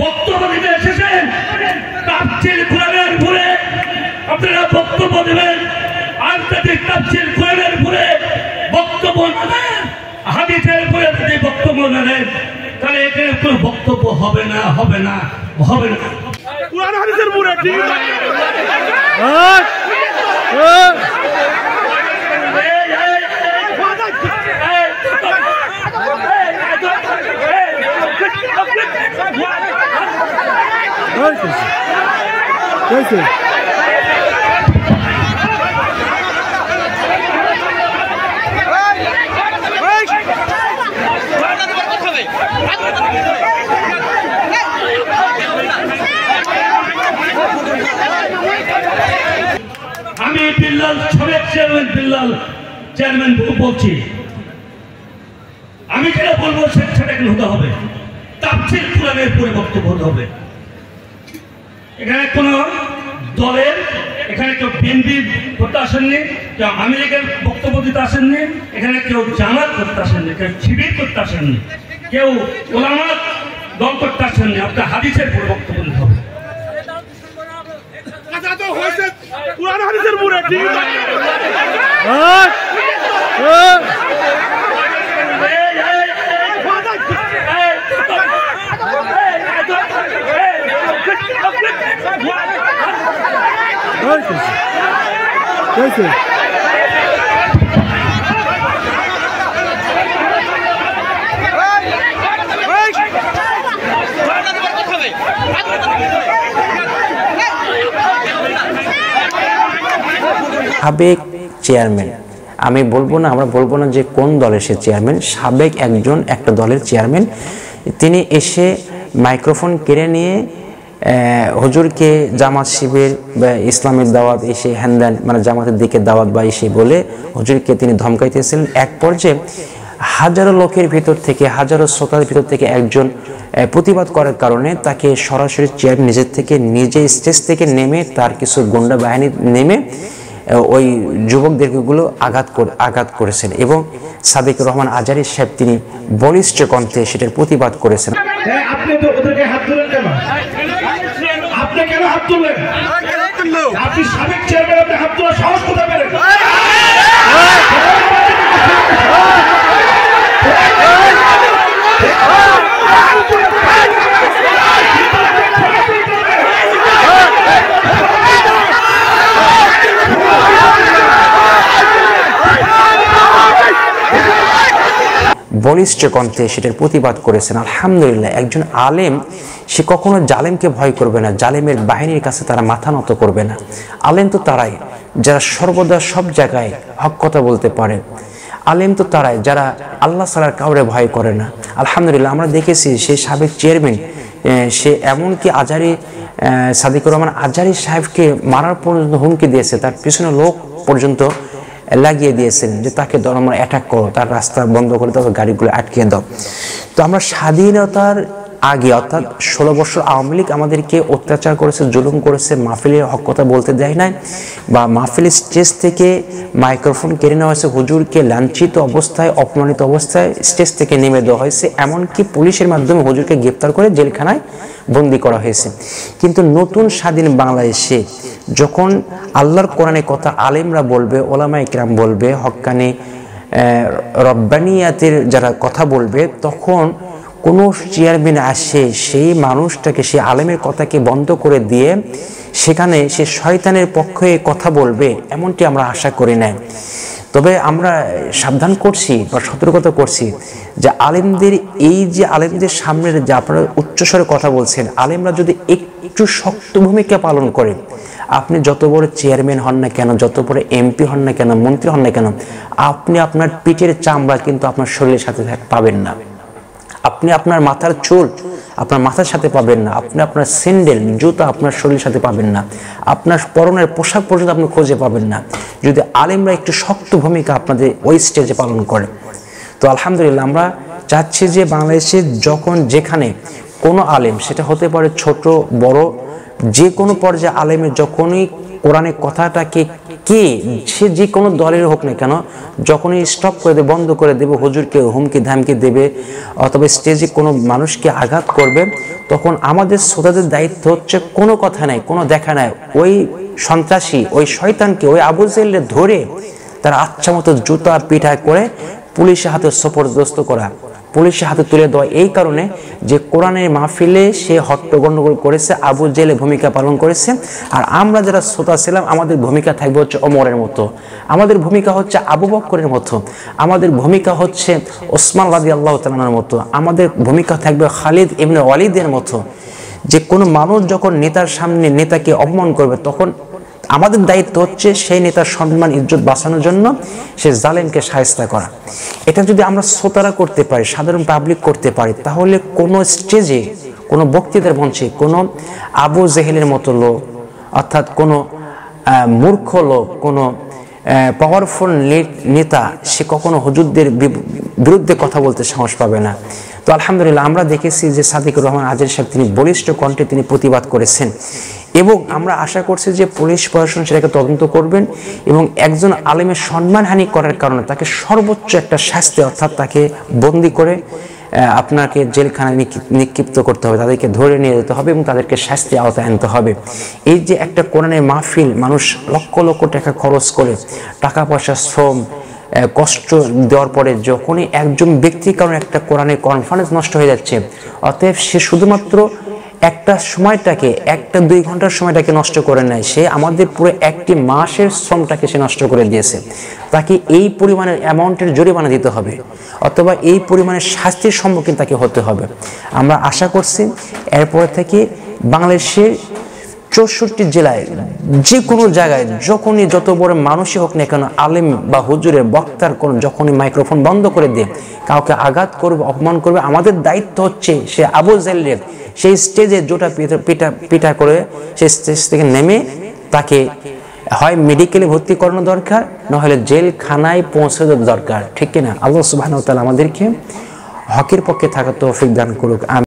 বক্তব্য দিতে এসেছেন, তাফসীর কোরআনের উপরে আপনারা বক্তব্য দেবেন। আর যদি তাফসীর কোরআনের উপরে বক্তব্য না দেন, হাদিসের উপরে যদি বক্তব্য না দেন, তাহলে এখানে কোনো বক্তব্য হবে না, হবে না, হবে না। কোরআন হাদিসের উপরে ঠিক আছে। আমি বিল্লাল সাবেক চেয়ারম্যান বলছি, আমি যেটা বলবো সেটা হতে হবে, তাফসীর কোরআনের উপরে বক্তব্য হতে হবে। এখানে কোন দলের, এখানে কেউ বিএনপি করতে আসেননি, কেউ আমেরিকার বক্তব্য দিতে আসেননি, এখানে কেউ জামাত করতে আসেননি, কেউ শিবির করতে আসেননি, কেউ ওলামা দল করতে আসেননি। আপনার হাদিসের উপরে বক্তব্য দিতে হবে। কোরআন হাদিসের উপরে ঠিক আছে। সাবেক চেয়ারম্যান, আমি বলবো না, আমরা বলবো না যে কোন দলের সে চেয়ারম্যান, সাবেক একটা দলের চেয়ারম্যান, তিনি এসে মাইক্রোফোন কেড়ে নিয়ে হুজুরকে জামাত শিবির বা ইসলামের দাওয়াত এসে হ্যান্দান মানে জামাতের দিকে দাওয়াত বা এসে বলে হুজুরকে তিনি ধমকাইতেছিলেন। এক পর্যায়ে হাজারো লোকের ভিতর থেকে, হাজারো শ্রোতার ভিতর থেকে একজন প্রতিবাদ করার কারণে তাকে সরাসরি চেয়ারম্যান নিজে স্টেজ থেকে নেমে তার কিছু গুন্ডা বাহিনী নেমে ওই যুবকদেরগুলো আঘাত করেছেন এবং সাদিকুর রহমান আজারী সাহেব তিনি বলিষ্ঠ কণ্ঠে সেটার প্রতিবাদ করেছেন। আপনি তো ওদেরকে হাত তুলেন কেন? আপনি কেন হাত তুললেন? আপনি সাবেক চেয়ারম্যান, আপনি হাত তোলার সাহস কোথায় পেলেন? বলিষ্ঠ কণ্ঠে সেটার প্রতিবাদ করেছেন। আলহামদুলিল্লাহ, একজন আলেম সে কখনো জালেমকে ভয় করবে না, জালেমের বাহিনীর কাছে তারা মাথা নত করবে না। আলেম তো তারাই যারা সর্বদা সব জায়গায় হক কথা বলতে পারে। আলেম তো তারাই যারা আল্লাহ ছাড়া কাউরে ভয় করে না। আলহামদুলিল্লাহ, আমরা দেখেছি সেই সাবেক চেয়ারম্যান সে এমনকি সাদিকুর রহমান আজারী সাহেবকে মারার পর্যন্ত হুমকি দিয়েছে, তার পিছনে লোক পর্যন্ত লাগিয়ে দিয়েছেন যে তাকে ধর্মের অ্যাটাক করো, তার রাস্তা বন্ধ করে দাও, গাড়িগুলো আটকিয়ে দাও। তো আমরা স্বাধীনতার আগে অর্থাৎ 16 বছর আওয়ামী লীগ আমাদেরকে অত্যাচার করেছে, জুলুম করেছে, মাহফিলের হক কথা বলতে দেয় নাই, বা মাহফিলের স্টেজ থেকে মাইক্রোফোন কেড়ে নেওয়া হয়েছে, হুজুরকে লাঞ্ছিত অবস্থায়, অপমানিত অবস্থায় স্টেজ থেকে নেমে দেওয়া হয়েছে, এমনকি পুলিশের মাধ্যমে হুজুরকে গ্রেপ্তার করে জেলখানায় বন্দী করা হয়েছে। কিন্তু নতুন স্বাধীন বাংলাদেশে যখন আল্লাহর কোরআনের কথা আলেমরা বলবে, ওলামা ইকরাম বলবে, হক্কানি রব্বানিয়াতের যারা কথা বলবে, তখন কোনো চেয়ারম্যান আসে সেই মানুষটাকে, সেই আলেমের কথাকে বন্ধ করে দিয়ে সেখানে সে শয়তানের পক্ষে কথা বলবে, এমনটি আমরা আশা করি না। তবে আমরা সাবধান করছি বা সতর্কতা করছি যে আলেমদের, এই যে আলেমদের সামনে যে আপনারা উচ্চস্বরে কথা বলছেন, আলেমরা যদি একটু শক্ত ভূমিকা পালন করে, আপনি যত বড় চেয়ারম্যান হন না কেন, যত বড় এমপি হন না কেন, মন্ত্রী হন না কেন, আপনি আপনার পিঠের চামড়া কিন্তু আপনার শরীরের সাথে পাবেন না। আপনি আপনার মাথার চুল আপনার মাথার সাথে পাবেন না, আপনি আপনার স্যান্ডেল জুতা আপনার শরীরের সাথে পাবেন না, আপনার পরনের পোশাক পর্যন্ত আপনি খুঁজে পাবেন না, যদি আলেমরা একটু শক্ত ভূমিকা আপনাদের ওই স্টেজে পালন করে। তো আলহামদুলিল্লাহ, আমরা চাচ্ছি যে বাংলাদেশে যখন যেখানে কোনো আলেম, সেটা হতে পারে ছোট বড়, যে কোনো পর্যায়ে আলেমের যখনই কোরআনের কথাটাকে কে, সে যে কোনো দলের হোক না কেন, যখনই স্টপ করে দেবে, বন্ধ করে দেবে, হুজুরকে হুমকি ধামকি দেবে অথবা স্টেজে কোনো মানুষকে আঘাত করবে, তখন আমাদের শ্রোতাদের দায়িত্ব হচ্ছে কোনো কথা নাই, কোনো দেখা নাই, ওই সন্ত্রাসী, ওই শয়তানকে, ওই আবু জেহেলকে ধরে তারা আচ্ছা মতো জুতা পিটা করে পুলিশের হাতে সোপর্দস্ত করা, পুলিশের হাতে তুলে দেওয়া। এই কারণে যে কোরআনের মাহফিলে সে হট্টগণ্ডগোল করেছে, আবু জেহেলের ভূমিকা পালন করেছে, আর আমরা যারা শ্রোতা ছিলাম আমাদের ভূমিকা থাকবে হচ্ছে ওমরের মতো, আমাদের ভূমিকা হচ্ছে আবু বকরের মতো, আমাদের ভূমিকা হচ্ছে ওসমান রাদিয়াল্লাহু তাআলার মতো, আমাদের ভূমিকা থাকবে খালিদ ইবনে ওয়ালিদের মতো। যে কোনো মানুষ যখন নেতার সামনে নেতাকে অপমান করবে, তখন আমাদের দায়িত্ব হচ্ছে সেই নেতার সম্মান ইজ্জত বাঁচানোর জন্য সে জালেমকে শায়েস্তা করা। এটা যদি আমরা শ্রোতারা করতে পারি, সাধারণ পাবলিক করতে পারি, তাহলে কোনো স্টেজে, কোনো বক্তৃতার মঞ্চে কোনো আবু জেহেলের মতো লোক, অর্থাৎ কোনো মূর্খ লোক, কোনো পাওয়ারফুল নেতা সে কখনো হুজুরদের বিরুদ্ধে কথা বলতে সাহস পাবে না। তো আলহামদুলিল্লাহ আমরা দেখেছি যে সাদিকুর রহমান আজের সাহেব তিনি বলিষ্ঠ কণ্ঠে তিনি প্রতিবাদ করেছেন, এবং আমরা আশা করছি যে পুলিশ প্রশাসন সেটাকে তদন্ত করবেন এবং একজন আলেমের সম্মানহানি করার কারণে তাকে সর্বোচ্চ একটা শাস্তি, অর্থাৎ তাকে বন্দি করে আপনাকে জেলখানায় নিক্ষিপ্ত করতে হবে, তাদেরকে ধরে নিয়ে যেতে হবে এবং তাদেরকে শাস্তি আওতায় আনতে হবে। এই যে একটা কোরআনের মাহফিল মানুষ লক্ষ লক্ষ টাকা খরচ করে, টাকা পয়সা, শ্রম, কষ্ট দেওয়ার পরে যখনই একজন ব্যক্তির কারণে একটা কোরআনের কনফারেন্স নষ্ট হয়ে যাচ্ছে, অতএব সে শুধুমাত্র একটা সময়টাকে, 1-2 ঘন্টার সময়টাকে নষ্ট করে নেয়, সে আমাদের পুরো একটি মাসের শ্রমটাকে সে নষ্ট করে দিয়েছে। তাকে এই পরিমাণের অ্যামাউন্টের জরিমানা দিতে হবে অথবা এই পরিমাণের শাস্তির সম্মুখীন তাকে হতে হবে। আমরা আশা করছি এরপর থেকে বাংলাদেশের 64 জেলায় যে কোনো জায়গায় যখনই যত বড় মানুষই হোক না কেন, আলেম বা হুজুরের বক্তার কোন যখনই মাইক্রোফোন বন্ধ করে দিয়ে কাউকে আঘাত করবে, অপমান করবে, আমাদের দায়িত্ব হচ্ছে সে আবু জেহেলের সেই স্টেজে জোটা পিটা করে সেই স্টেজ থেকে নেমে তাকে হয় মেডিকেলে ভর্তি করানো দরকার, নাহলে জেলখানায় পৌঁছে দেওয়া দরকার, ঠিক কিনা? আল্লাহ সুবহানাহু ওয়া তাআলা আমাদেরকে হকের পক্ষে থাকার তৌফিক দান করুক।